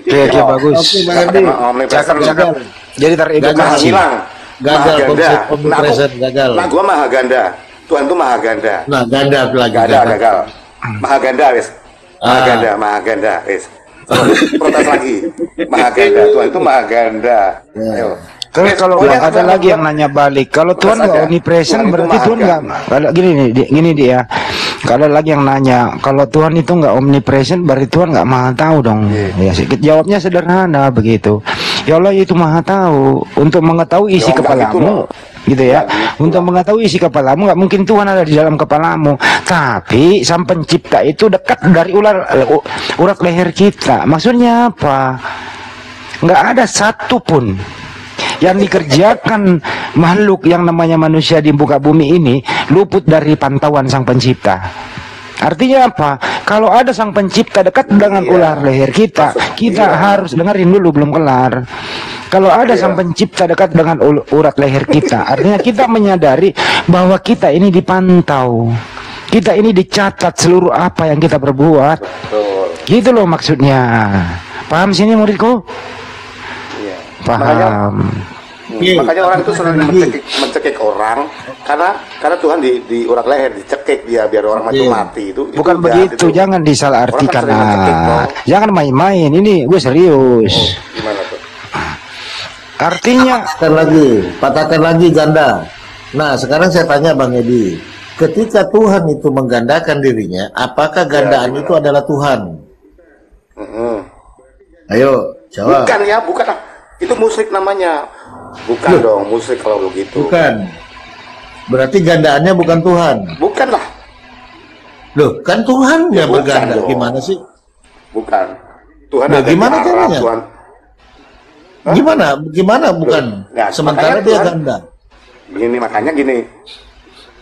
Speaker 3: Oke, bagus.
Speaker 1: Oke, Bang Edi.
Speaker 7: Omnipresent.
Speaker 3: Jadi teredukasi.
Speaker 1: Gagal konsep omnipresent, gagal.
Speaker 7: Nah, gua maha ganda. Tuhan tuh maha ganda.
Speaker 1: Nah, ganda lagi.
Speaker 7: Gagal. Maha ganda, wes. Maha ganda, wes. Protes lagi. Maha ganda. Tuhan itu maha ganda. Ayo.
Speaker 3: Kalau ada lagi yang nanya balik, kalau Tuhan nggak omnipresent berarti Tuhan nggak. Kalau gini dia, kalau lagi yang nanya, kalau Tuhan itu nggak omnipresent berarti Tuhan nggak maha tahu dong. Ya, jawabnya sederhana begitu. Ya Allah itu maha tahu. Untuk mengetahui isi kepalamu, gitu ya. Untuk mengetahui isi kepalamu nggak mungkin Tuhan ada di dalam kepalamu. Tapi Sang Pencipta itu dekat dari urat leher kita. Maksudnya apa? Nggak ada satupun yang dikerjakan makhluk yang namanya manusia di muka bumi ini luput dari pantauan Sang Pencipta. Artinya apa? Kalau ada Sang Pencipta dekat dengan ular leher kita, kita harus dengerin dulu, belum kelar. Kalau ada Sang Pencipta dekat dengan urat leher kita, artinya kita menyadari bahwa kita ini dipantau. Kita ini dicatat seluruh apa yang kita perbuat. Gitu loh maksudnya. Paham sini muridku? Paham.
Speaker 7: Makanya orang itu sering mencekik orang karena Tuhan di urat leher dicekik dia biar orang itu mati itu.
Speaker 3: Bukan begitu, jangan disalahartikan. Jangan main-main. Ini gue serius.
Speaker 7: Gimana tuh?
Speaker 3: Artinya
Speaker 1: patahkan lagi ganda. Nah, sekarang saya tanya Bang Edi, ketika Tuhan itu menggandakan dirinya, apakah gandaan itu adalah Tuhan? Ayo, jawab.
Speaker 7: Bukan lah. Itu musik namanya. Bukan dong, musik kalau begitu.
Speaker 1: Bukan. Berarti gandaannya bukan Tuhan.
Speaker 7: Bukan lah.
Speaker 1: Loh, kan Tuhan yang berganda.
Speaker 7: Dong.
Speaker 1: Gimana sih?
Speaker 7: Bukan. Tuhan
Speaker 1: ada gimana caranya?
Speaker 7: Tuhan.
Speaker 1: Gimana bukan?
Speaker 7: Nah,
Speaker 1: sementara dia ganda.
Speaker 7: Makanya gini.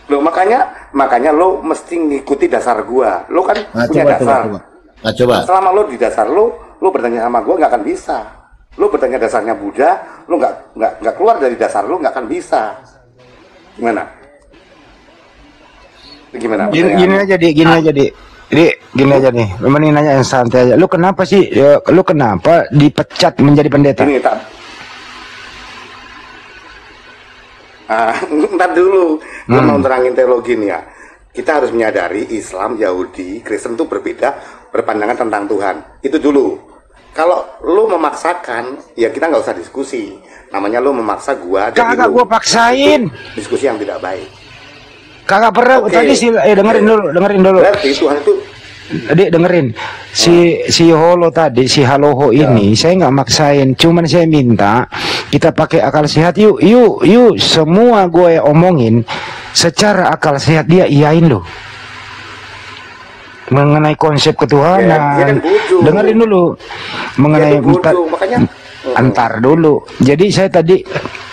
Speaker 7: Loh, makanya lo mesti ngikuti dasar gua. Lo kan punya dasar.
Speaker 1: Coba.
Speaker 7: Selama lo di dasar lo bertanya sama gua nggak akan bisa. Lu bertanya dasarnya Buddha, lu nggak keluar dari dasar lu nggak akan bisa. Gimana?
Speaker 3: Gini aja nih. Mending nanya yang santai aja. Lu kenapa sih? Lu kenapa dipecat menjadi pendeta?
Speaker 7: Ini tak. Ntar dulu, gue mau terangin teologi nih ya. Kita harus menyadari Islam, Yahudi, Kristen itu berbeda berpandangan tentang Tuhan. Itu dulu. Kalau lu memaksakan, ya kita nggak usah diskusi. Namanya lu memaksa gua.
Speaker 3: Kagak gua paksain.
Speaker 7: Diskusi yang tidak baik.
Speaker 3: Kagak pernah. Tadi dengerin dulu.
Speaker 7: Berarti Tuhan itu.
Speaker 3: Adik dengerin. Si Holo tadi, si Haloho ini, saya nggak maksain. Cuman saya minta kita pakai akal sehat. Yuk. Semua gue omongin secara akal sehat dia iyain loh. Mengenai konsep ketuhanan, dengerin dulu mengenai
Speaker 7: makanya
Speaker 3: antar dulu. Jadi saya tadi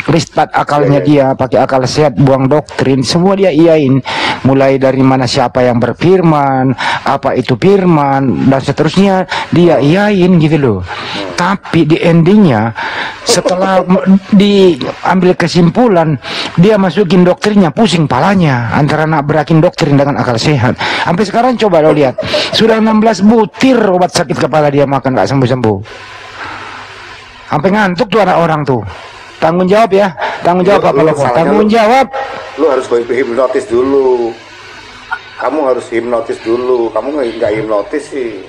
Speaker 3: restart akalnya dia, pakai akal sehat, buang doktrin, semua dia iyain. Mulai dari mana siapa yang berfirman, apa itu firman, dan seterusnya dia iyain gitu loh. Tapi di endingnya setelah diambil kesimpulan, dia masukin doktrinnya, pusing palanya antara nabrakin doktrin dengan akal sehat. Sampai sekarang coba lo lihat, sudah 16 butir obat sakit kepala dia makan nggak sembuh-sembuh. Sampai ngantuk tuh anak orang tuh. Tanggung jawab ya, tanggung jawab apa lo? Tanggung jawab.
Speaker 7: Lu harus hipnotis dulu. Kamu harus hipnotis dulu. Kamu nggak hipnotis sih.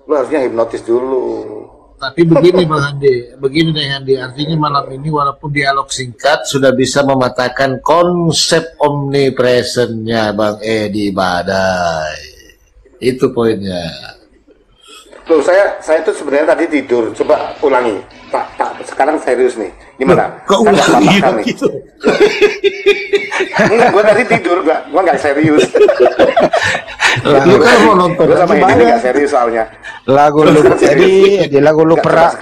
Speaker 7: Lu harusnya hipnotis dulu.
Speaker 1: Tapi begini Bang Handi, begini deh Handi, artinya malam ini walaupun dialog singkat sudah bisa mematahkan konsep omnipresentnya Bang Edi Badai. Itu poinnya.
Speaker 7: Loh, saya tuh sebenarnya tadi tidur. Coba ulangi. Tak, sekarang serius nih. Gimana?
Speaker 1: Kok ulangi begitu?
Speaker 7: Enggak, gue tadi tidur, gue nggak serius.
Speaker 1: Lu kan mau nonton.
Speaker 7: Gue sama ini nggak serius soalnya.
Speaker 3: Lagu lu tadi, di lagu lu perak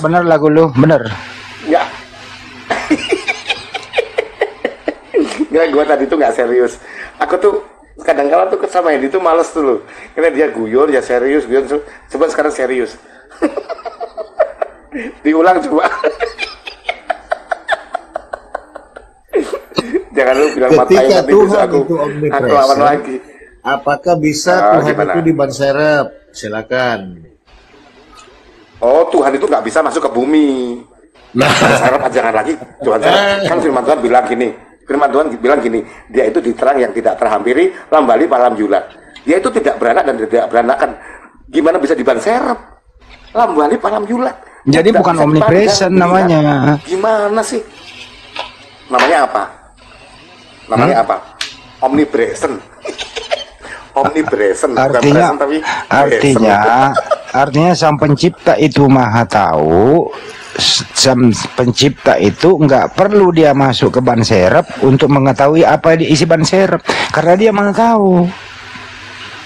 Speaker 3: bener lagu lu, bener.
Speaker 7: Ya. Nggak, gue tadi tuh nggak serius. Aku tuh kadang-kadang tuh sama Edi tuh males tuh loh. Karena dia guyon, ya serius, guyon. Coba sekarang serius. Diulang coba. Jangan lu bilang matain nanti bisa aku lawan lagi.
Speaker 1: Apakah bisa Tuhan gimana? Itu diban serep? Silakan.
Speaker 7: Oh, Tuhan itu nggak bisa masuk ke bumi. Nah, serep aja jangan lagi. Tuhan kan firman Tuhan bilang gini. Firman Tuhan bilang gini, dia itu diterang yang tidak terhampiri, lambali palam julat. Dia itu tidak beranak dan tidak beranakan. Gimana bisa diban serep? Lambali palam julat.
Speaker 3: Jadi tidak bukan omnipresent namanya.
Speaker 7: Gimana sih? Namanya apa? Namanya apa? Omnipresent. Omnipresent.
Speaker 3: Artinya,
Speaker 7: present, tapi
Speaker 3: artinya sang pencipta itu maha tahu. Sang pencipta itu nggak perlu dia masuk ke ban serep untuk mengetahui apa yang diisi ban serep, karena dia maha tahu.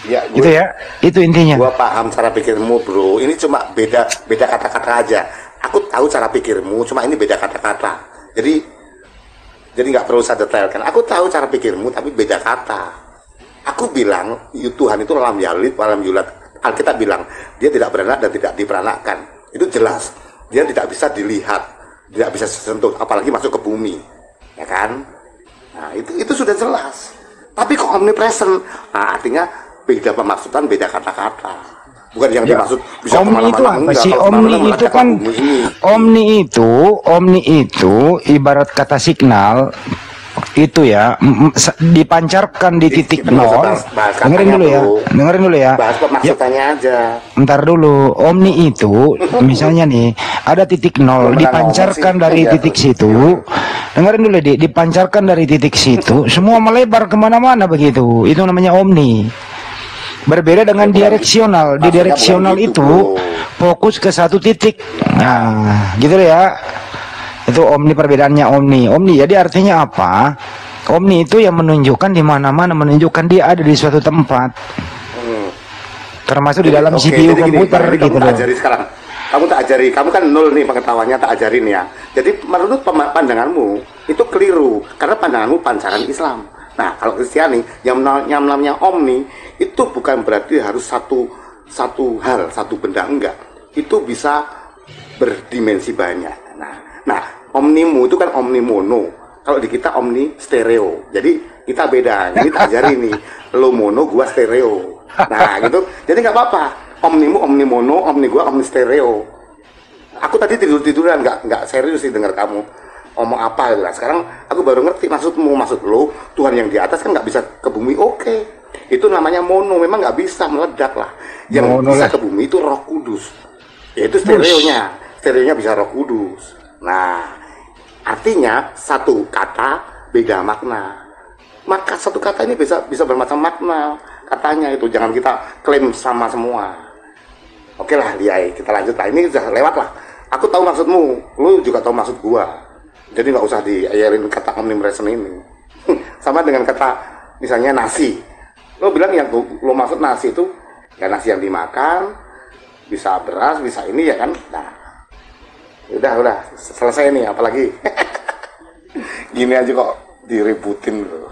Speaker 7: Ya,
Speaker 3: gitu ya, itu intinya.
Speaker 7: Gua paham cara pikirmu, bro. Ini cuma beda kata-kata aja. Aku tahu cara pikirmu, cuma ini beda kata-kata. Jadi nggak perlu saya detailkan. Aku tahu cara pikirmu, tapi beda kata. Aku bilang, Tuhan itu lam yalid, walam yulat. Alkitab bilang, dia tidak beranak dan tidak diperanakkan. Itu jelas. Dia tidak bisa dilihat, tidak bisa disentuh, apalagi masuk ke bumi, ya kan? Nah, itu sudah jelas. Tapi kok omnipresent? Nah, artinya beda pemaksudan, beda kata-kata. Bukan yang dimaksud bisa kemana-mana.
Speaker 3: Omni itu ibarat kata signal itu ya, dipancarkan di titik nol. Dengerin dulu ya.
Speaker 7: Bahas pemaksudannya aja.
Speaker 3: Ntar dulu, omni itu misalnya nih ada titik nol, dipancarkan dari titik situ. Dengerin dulu dipancarkan dari titik situ, semua melebar kemana-mana begitu. Itu namanya omni. Berbeda dengan direksional. Di direksional itu fokus ke satu titik. Nah, gitu ya. Itu omni, perbedaannya omni. Jadi artinya apa? Omni itu yang menunjukkan di mana-mana, menunjukkan dia ada di suatu tempat. Termasuk di dalam CPU komputer gitu loh.
Speaker 7: Ajari sekarang. Kamu tak ajari, kamu kan nol nih pengetahuannya, tak ajarin ya. Jadi menurut pandanganmu itu keliru karena pandanganmu pancaran Islam. Nah, kalau Kristiani yang namanya omni itu bukan berarti harus satu hal, satu benda, enggak. Itu bisa berdimensi banyak. Nah, omnimu itu kan omni mono. Kalau di kita omni stereo. Jadi kita beda. Ini tak ajari nih. Lo mono, gua stereo. Nah, gitu. Jadi nggak apa-apa. Omnimu omni mono, omni gua omni stereo. Aku tadi tiduran nggak serius sih dengar kamu ngomong apa gitu. Nah, sekarang aku baru ngerti maksud lo. Tuhan yang di atas kan nggak bisa ke bumi. Oke. Itu namanya mono. Memang nggak bisa meledak lah. Yang mono bisa ke bumi itu Roh Kudus. Yaitu stereonya. Stereonya bisa Roh Kudus. Nah, artinya satu kata beda makna. Maka satu kata ini bisa bermacam makna. Katanya itu jangan kita klaim sama semua. Oke lah, Liai, kita lanjut lah. Ini sudah lewat lah. Aku tahu maksudmu, lu juga tahu maksud gua. Jadi nggak usah diayarin kata omnipresent ini. Sama dengan kata misalnya nasi. Lo bilang yang lo maksud nasi itu ya nasi yang dimakan, bisa beras, bisa ini ya kan. Nah, udah selesai nih, apalagi Gini aja kok diributin loh.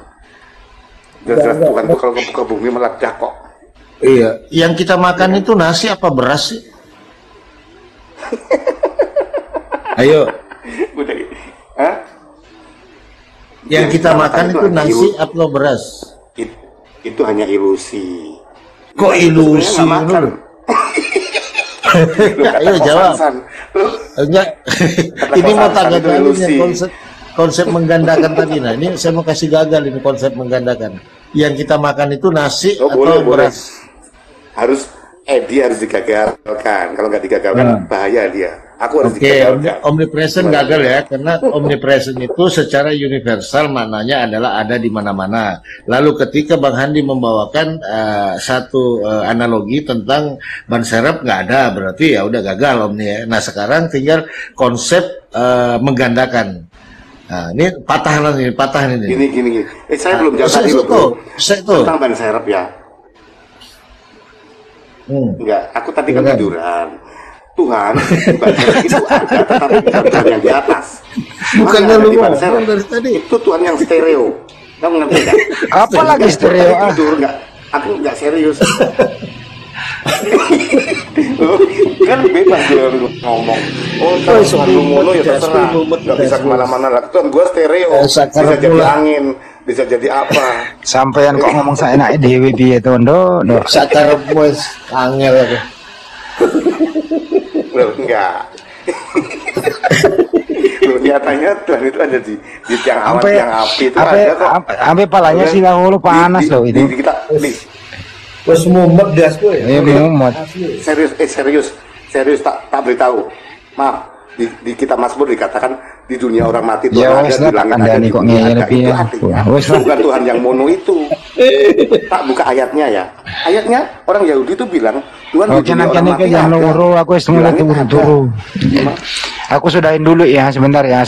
Speaker 7: Jelas-jelas Tuhan tuh kalau ke bumi meledak kok.
Speaker 1: Iya, yang kita makan itu nasi apa beras sih? Ayo.
Speaker 7: Udah. Hah?
Speaker 1: Yang kita makan itu nasi atau beras?
Speaker 7: Itu hanya ilusi.
Speaker 1: Kok ilusi? Ayo jawab. Enggak. Ini mau tangga dulunya konsep menggandakan tadi. Nah, ini saya mau kasih gagal ini konsep menggandakan. Yang kita makan itu nasi atau beras?
Speaker 7: Harus dia harus digagalkan. Kalau nggak digagalkan bahaya dia. Aku harus digagalkan.
Speaker 1: Omnipresent gagal ya, karena omnipresent itu secara universal maknanya adalah ada di mana-mana. Lalu ketika Bang Handi membawakan satu analogi tentang ban serep nggak ada, berarti ya udah gagal omni ya. Nah sekarang tinggal konsep menggandakan. Nah ini patah ini.
Speaker 7: Gini. Saya belum jawab tadi loh bro. Tentang ban serep ya. Enggak, aku tadi kan tiduran. Tuhan itu ada, tetapi bukan yang di atas.
Speaker 1: Bukannya lu
Speaker 7: ngomong dari tadi. Itu Tuhan yang stereo. Kamu ngerti nggak?
Speaker 3: Apa lagi stereo?
Speaker 7: Tidur nggak? Aku nggak serius. Kan bebas dia ngomong. Oh, Tuhan lu mono ya terserah. Nggak bisa kemana-mana lah. Tuhan gua stereo. Bisa jadi angin. Bisa jadi apa?
Speaker 3: Sampean kok ngomong saya enak dewi piye to, Nduk?
Speaker 1: Sakar wis angel aku.
Speaker 7: Loh, enggak. Loh, nyatanya Tuhan itu ada di tiang awan, tiang api itu ada kok.
Speaker 3: Sampai palanya sih lu panas loh itu.
Speaker 7: Kita
Speaker 1: Wes mumet dasku ya.
Speaker 3: Iya mumet.
Speaker 7: Serius tak beritahu. Maaf, di kitab Mazmur dikatakan di dunia orang mati Tuhan
Speaker 3: ya,
Speaker 7: ada, di langit ada, di bumi ada. Itu artinya bukan Tuhan yang mono itu. Tak buka ayatnya ya. Ayatnya orang Yahudi itu bilang Tuhan di dunia orang mati ada.
Speaker 3: Aku sudahin dulu ya sebentar ya.